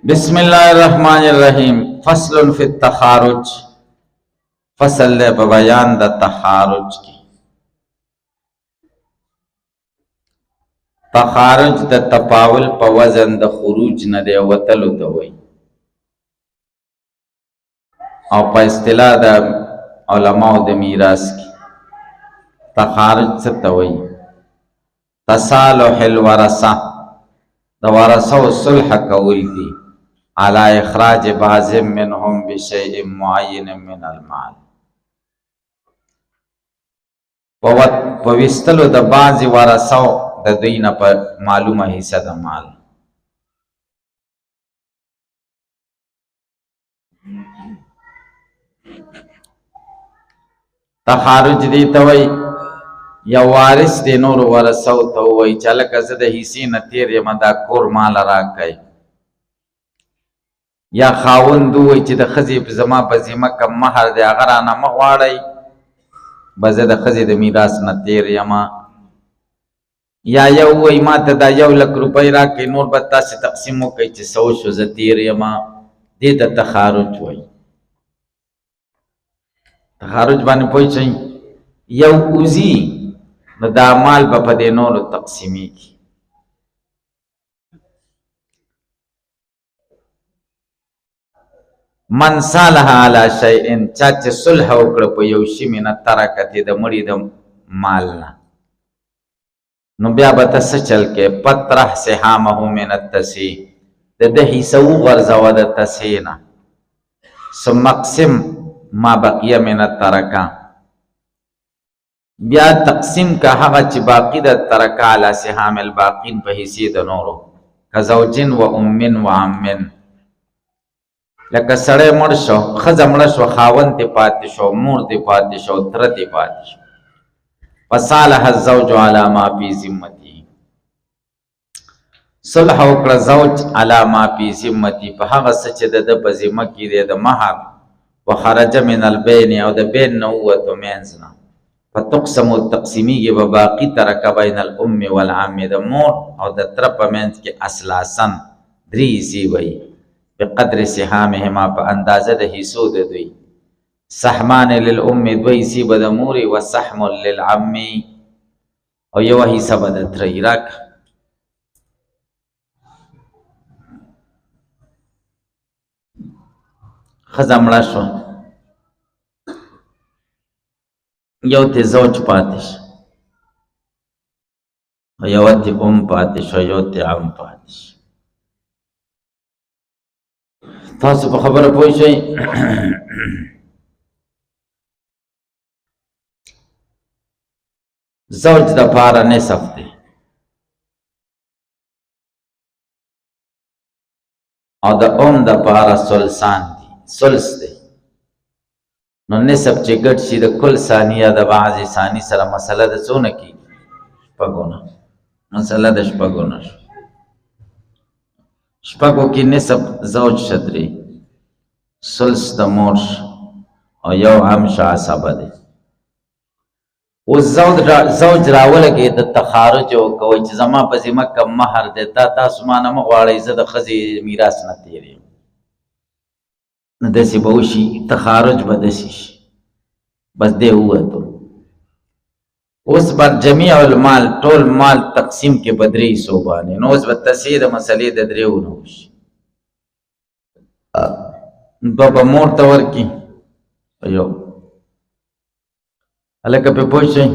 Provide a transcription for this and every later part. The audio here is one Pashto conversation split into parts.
بسم الله الرحمن الرحیم فصل فی التخارج فصل دے په بیان د تخارج کی تخارج د تپاول په وزن د خروج نه دی وتلو ته وای او په اصطلاح د علماء د میراث کی تخارج څه ته وای تصالح الورثه د ورثه صلح کول دي على اخراج بعض منهم بشيء معين من المال ووستلو د بعض ورثو د دوی نه په معلومه حصہ د مال تخارج دی ته وای یا وارث دی نور ورثو ته وای چې لکه زه د حصې نه تیر یم دا کور مال راکړئ یا خاوند وای چې د ښځې زما په ذمه کوم مهر دی هغه رانه مه غواړئ به زه د ښځې د میراث نه تیر یم یا یو وای ما ته دا 1,00,000 روپۍ راکړئ نور به تاسې تقسیم وکړئ چې څه وشو زه تیر یم دې ته تخارج وایي تخارج باندې پوه شئ یو اوزي نو دا مال به په دې نورو تقسیمیږي من صالح علی شیء چا چې صلح وکړه په یو شي من ترکتې د مړي د مال نه نو بیا به ته څه چل کې پطرح سهامه من التسی د ده حصه وغورځوه د تسې نه ثم اقسم ما بقیه من الترکه بیا تقسیم کا هغه چې باقی د ترکه علی سهام الباقین په حصې د نورو کزوجن و امن و عمن لکه سړی مړ شو ښځه مړه شو خاوند دې پاتې شو مور دې پاتې شو تره دې پاتې شو فصالح الزوج علی ما فی ذمتی صلح وکړه زوج علی ما فی ذمتی په هغه څه چې د ده په ذمه کې دی د مهر وخرج من البین او د بین نه ووتو منځ نه فتقسم تقسیمیږي به باقي ترکه بین الام والعم د مور او د تره په منځ کې اصلاسن درې حصې وایي بقدر سهامهما په اندازه د حصو د دوی سهمان للام دوی حصې به د مورې و سهم للعم او یوه حصه به د ترې راک ښځه مړه شوه یو ته زوج پاتې شو او یوه ته ام پاتې شو یو ته عم پاتې شو تاسو په خبره پوه شئ زوج د پاره نصف دی او د ام د پاره ثلثان دي ثلث دی نو نصف چې ګډ شي د کل ثانیه د بعضې ثاني سره مسله د څونه کېږي شپږونه مسله د شپږونه شو شپږو کې نصف زوج شدري ثلث د مور او یو هم عصبه دی اوس زوج راولګي د تخارج کوي چې زما په ذمه کم مهر دی تاسو ما نه مه غواړئ زه د ښځې میراث نه تیر یم نو داسې به وشي تخارج به داسې شي بس دی ووتو اوس به جمیع المال ټول مال تقسیم کې به درې حصو باندې نو اوس به تصحیح د مسلې د درېو نه وشي به مور ته ورکړي یو هلکه پرې پوه شئ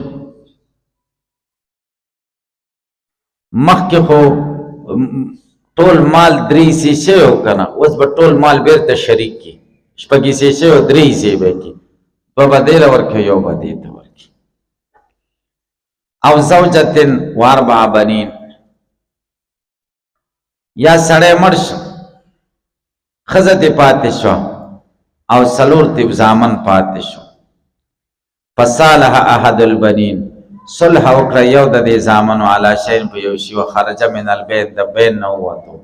مخکې خو ټول مال درې حصې شوی و که نه اوس به ټول مال بیرته شریک کړي شپږ حصې شوی و درې حصې به کړي دوه به دې له ورکړي یو به دې ته ورکړي او زوجتن و 4 بنین یا سړی مړ شو ښځه دې پاتې شوه او 4 زامن پاتې شو فصالح احد البنین صلح وکړه یو د دې زامنو علی شین په یو شي وخرج من البین د بین نه ووتو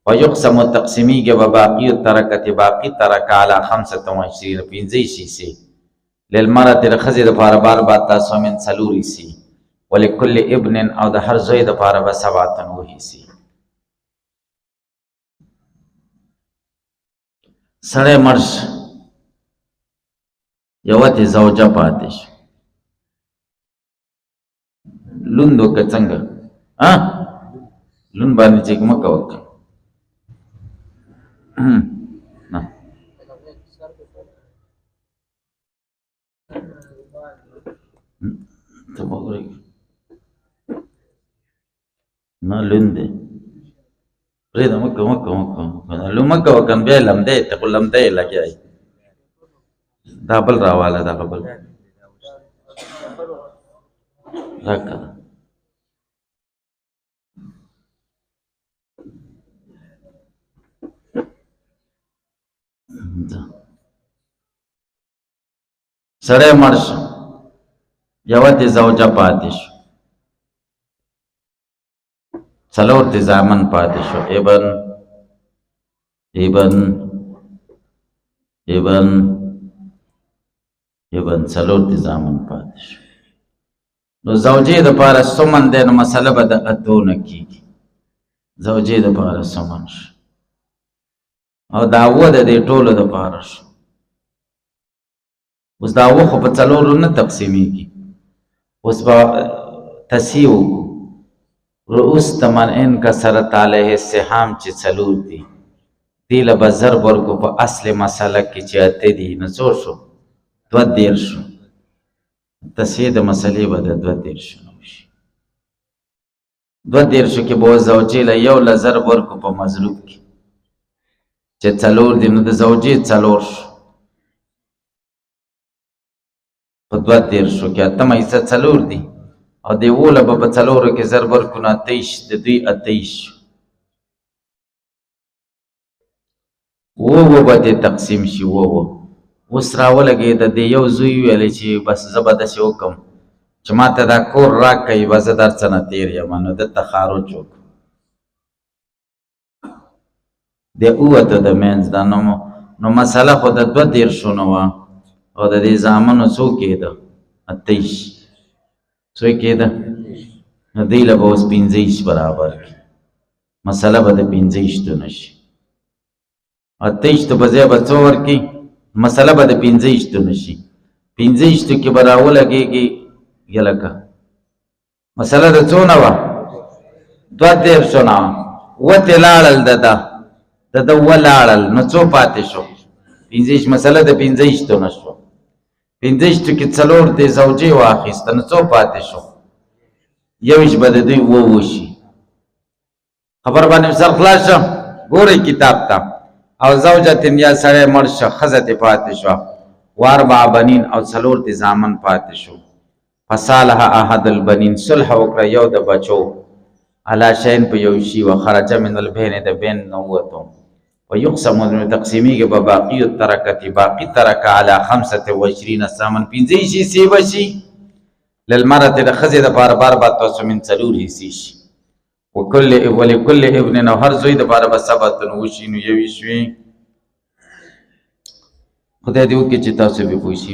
ویقسم تقسیمیږي به باقي ترکت باقي ترکه علی 25 پنځه حصې للمرأة د ښځې دپاره بار تاسو من 4 حصې ولکل ابن او د هر زوی دپاره به 7 حصې سړی مړ شو یوه تې زوجه پاتې شو لوند وکړه څنګه لوند باندې چیک مه کوه نه ته مه غورېږه نه لوند دی پرېږده مه کوه مه کوه که بیا یې لمدی ته خو لمدی یې لګیا یې دا بل راواله دغه بل راکړه سړی مړ شو یوه تې زوجه پاتې شو څلور تې زامن پاتې شو ابن څلور تې زامن پاتې شو نو زوجې دپاره سمن دی نو مسله به د اتو نه کېږي زوجې دپاره سمن شو او دا اووه د دې ټولو دپاره شو اوس دا اووه خو په څلورو نه تقسیمیږي اوس به تصحیح وکړو رؤوس تمنعن کثرت علیه السهام چې څلور دي دې له به ضرب ورکړو په اصل مسله کې چې اته دي نو څو شو 22 شو تصحیح د مسلې به د 22 نه وشي 22 کې به زوجې له یو له ضرب ورکړو په مضروب کې چې څلور دي نو د زوجې څلور شو په 22 کې اتمه حصه څلور دي او د اوله به په څلورو کې ضرب ورکړو نو 28 د دوی 28 اووه به دې تقسیم شي اووه اوس راولګېد د یو زوی ویلی چې بس زه به داسې وکړم چې ما ته دا کور راکوي به زه در څه نه تېر یم نو دلته خارج وکړو د اووته د منځ دا نو مسله خو د 22 نه وه او د دې زامنو څو کېده 28 څو کېده نو دی له به اوس 25 برابر کړي مسله به د 25 نه شي 28 په ځای به څو ورکړي مسله به د 25 نه شي 25 کې به راولګېږي یلکه مسله د څو نه وه 22 نه وه اووه تې لاړل د اووه لاړل نو څو پاتې شو 25 مسله د 25 نه شو 25 کې څلور د زوجې واخیسته نو څو پاتې شو 21 به د دوی اووه شي خبر باندې سر خلاص شه ګورئ کتاب ته او زوجتن یا سړی مړ شه ښځه ترې پاتې شوه واربع بنین او څلور ترې زامن پاتې شو فصالح احد البنین صلح وکړه یو د بچو علی شین په یو شي وخرج من البین د بین نه ووتو ویقسم نو تقسیمیږي به باقي الترکتې باقي ترکه علی 25 سامن 15 شي سی بشي للمرأة د ښځې دپاره باربعة من څلور حصې شي ولکل ابن او هر زوی دپاره به 7 وشي نو 21 وي خدای دې وکړي چې تاسو به پوه شئ